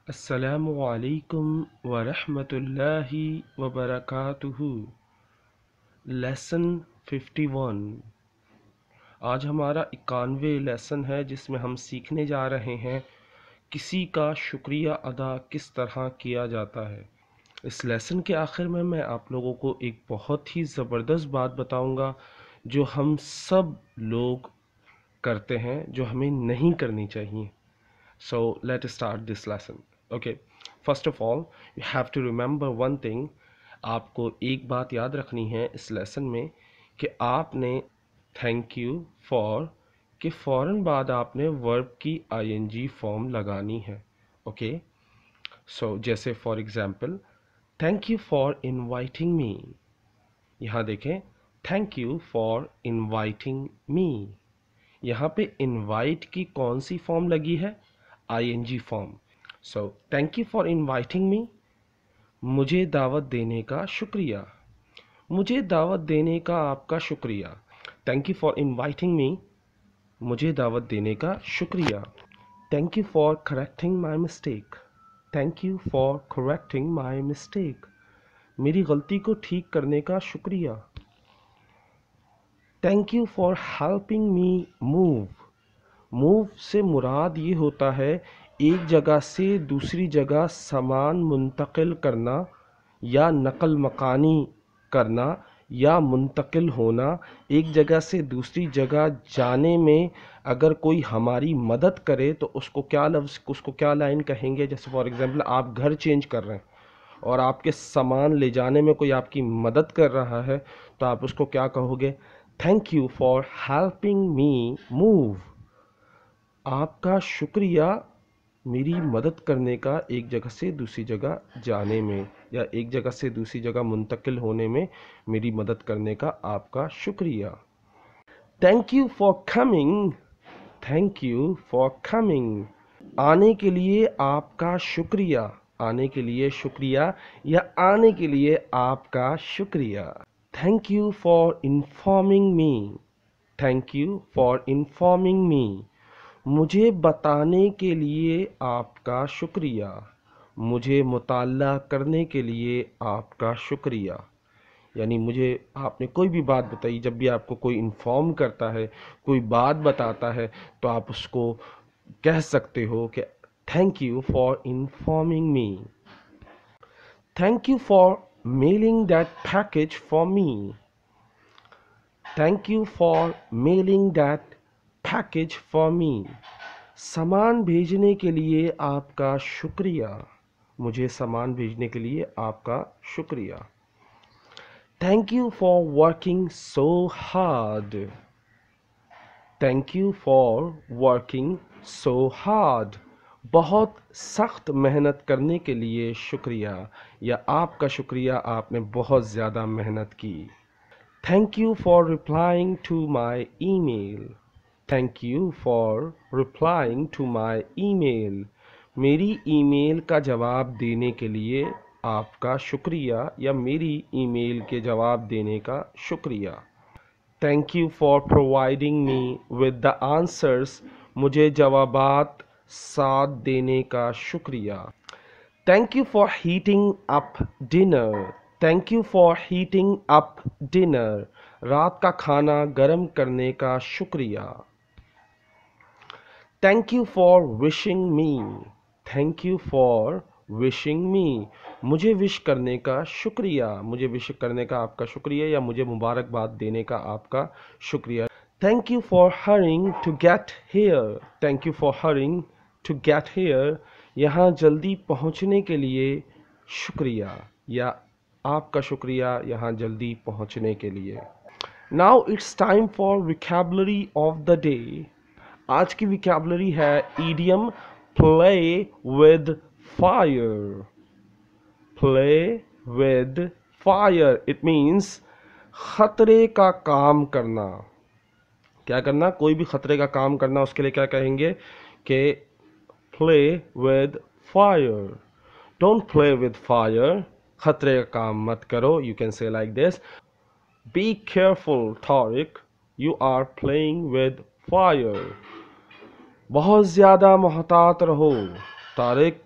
السلام علیکم ورحمۃ اللہ وبرکاتہ۔ لیسن 51۔ آج ہمارا 91 لیسن ہے جس میں ہم سیکھنے جا رہے ہیں کسی کا شکریہ ادا کس طرح کیا جاتا ہے۔ اس لیسن کے آخر میں آپ لوگوں کو ایک بہت ہی زبردست بات بتاؤں گا جو ہم سب لوگ کرتے ہیں، جو ہمیں نہیں کرنی چاہیے۔ So let's start this lesson. Okay. First of all, you have to remember one thing. آپ کو ایک بات یاد رکھنی ہے اس لیسن میں کہ آپ نے thank you for کے فوراً بعد آپ نے verb کی ing فارم لگانی ہے۔ Okay. So جیسے for example, thank you for inviting me. یہاں دیکھیں thank you for inviting me. یہاں پہ invite کی کون سی فارم لگی ہے؟ ing form. So thank you for inviting me. مجھے دعوت دینے کا شکریہ۔ مجھے دعوت دینے کا آپ کا شکریہ۔ Thank you for inviting me. مجھے دعوت دینے کا شکریہ۔ Thank you for correcting my mistake. Thank you for correcting my mistake. میری غلطی کو ٹھیک کرنے کا شکریہ۔ Thank you for helping me move. Move سے مراد یہ ہوتا ہے ایک جگہ سے دوسری جگہ سامان منتقل کرنا یا نقل مکانی کرنا یا منتقل ہونا۔ ایک جگہ سے دوسری جگہ جانے میں اگر کوئی ہماری مدد کرے تو اس کو کیا لائن کہیں گے؟ جیسے فار ایگزامپل آپ گھر چینج کر رہے ہیں اور آپ کے سامان لے جانے میں کوئی آپ کی مدد کر رہا ہے تو آپ اس کو کیا کہو گے؟ Thank you for helping me move. آپ کا شکریہ میری مدد کرنے کا ایک جگہ سے دوسری جگہ جانے میں یا ایک جگہ سے دوسری جگہ منتقل ہونے میں میری مدد کرنے کا آپ کا شکریہ۔ Thank you for coming. Thank you for coming. آنے کے لیے آپ کا شکریہ۔ آنے کے لیے شکریہ یا آنے کے لیے آپ کا شکریہ۔ Thank you for informing me. Thank you for informing me. مجھے بتانے کے لیے آپ کا شکریہ۔ مجھے مطالعہ کرنے کے لیے آپ کا شکریہ۔ یعنی مجھے آپ نے کوئی بھی بات بتائی، جب بھی آپ کو کوئی انفارم کرتا ہے، کوئی بات بتاتا ہے تو آپ اس کو کہہ سکتے ہو کہ thank you for informing me. Thank you for mailing that package for me. Thank you for mailing that package for me. سامان بھیجنے کے لیے آپ کا شکریہ۔ مجھے سامان بھیجنے کے لیے آپ کا شکریہ۔ Thank you for working so hard. Thank you for working so hard. بہت سخت محنت کرنے کے لیے شکریہ یا آپ کا شکریہ، آپ نے بہت زیادہ محنت کی۔ Thank you for replying to my email. Thank you for replying to my email. میری ای میل کا جواب دینے کے لیے آپ کا شکریہ یا میری ای میل کے جواب دینے کا شکریہ۔ Thank you for providing me with the answers. مجھے جوابات ساتھ دینے کا شکریہ۔ Thank you for heating up dinner. Thank you for heating up dinner. رات کا کھانا گرم کرنے کا شکریہ۔ Thank you for wishing me. Thank you for wishing me. مجھے وش کرنے کا شکریہ۔ مجھے وش کرنے کا آپ کا شکریہ یا مجھے مبارکباد دینے کا آپ کا شکریہ۔ Thank you for hurrying to get here. Thank you for hurrying to get here. یہاں جلدی پہنچنے کے لیے شکریہ یا آپ کا شکریہ یہاں جلدی پہنچنے کے لیے۔ Now it's time for vocabulary of the day. آج کی vocabulary ہے idiom play with fire. Play with fire. It means خطرے کا کام کرنا۔ کیا کرنا؟ کوئی بھی خطرے کا کام کرنا، اس کے لیے کیا کہیں گے کہ play with fire. Don't play with fire. خطرے کا کام مت کرو. You can say like this. Be careful, Tariq. You are playing with fire. بہت زیادہ محتاط رہو Tariq,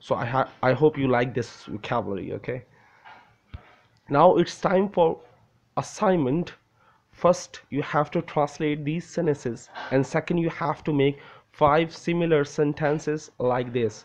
So I hope you like this vocabulary. Okay, now it's time for assignment. First you have to translate these sentences, and second you have to make 5 similar sentences like this.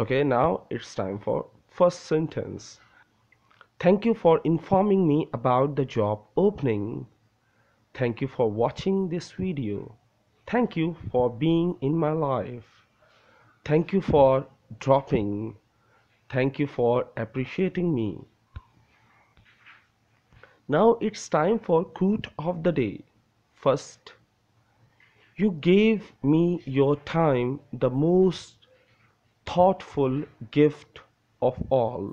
Okay, now it's time for first sentence. Thank you for informing me about the job opening. Thank you for watching this video. Thank you for being in my life. Thank you for dropping. Thank you for appreciating me. Now it's time for quote of the day. First, you gave me your time, the most thoughtful gift of all.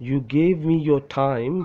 You gave me your time,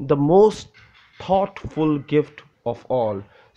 The most thoughtful gift of all,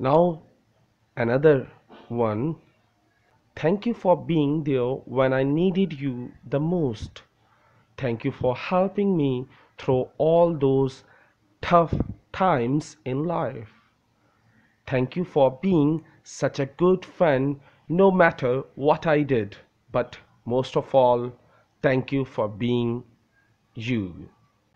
Now another one. Thank you for being there when I needed you the most. Thank you for helping me through all those tough times in life. Thank you for being such a good friend no matter what I did. But most of all, thank you for being you.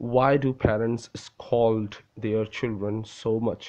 Why do parents scold their children so much?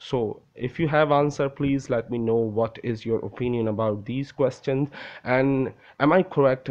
So if you have answer, please let me know what is your opinion about these questions. And am I correct?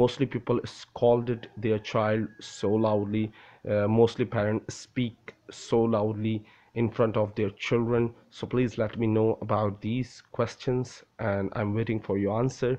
Mostly people scolded their child so loudly. Mostly parents speak so loudly in front of their children. So please let me know about these questions and I'm waiting for your answer.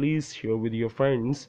please share with your friends.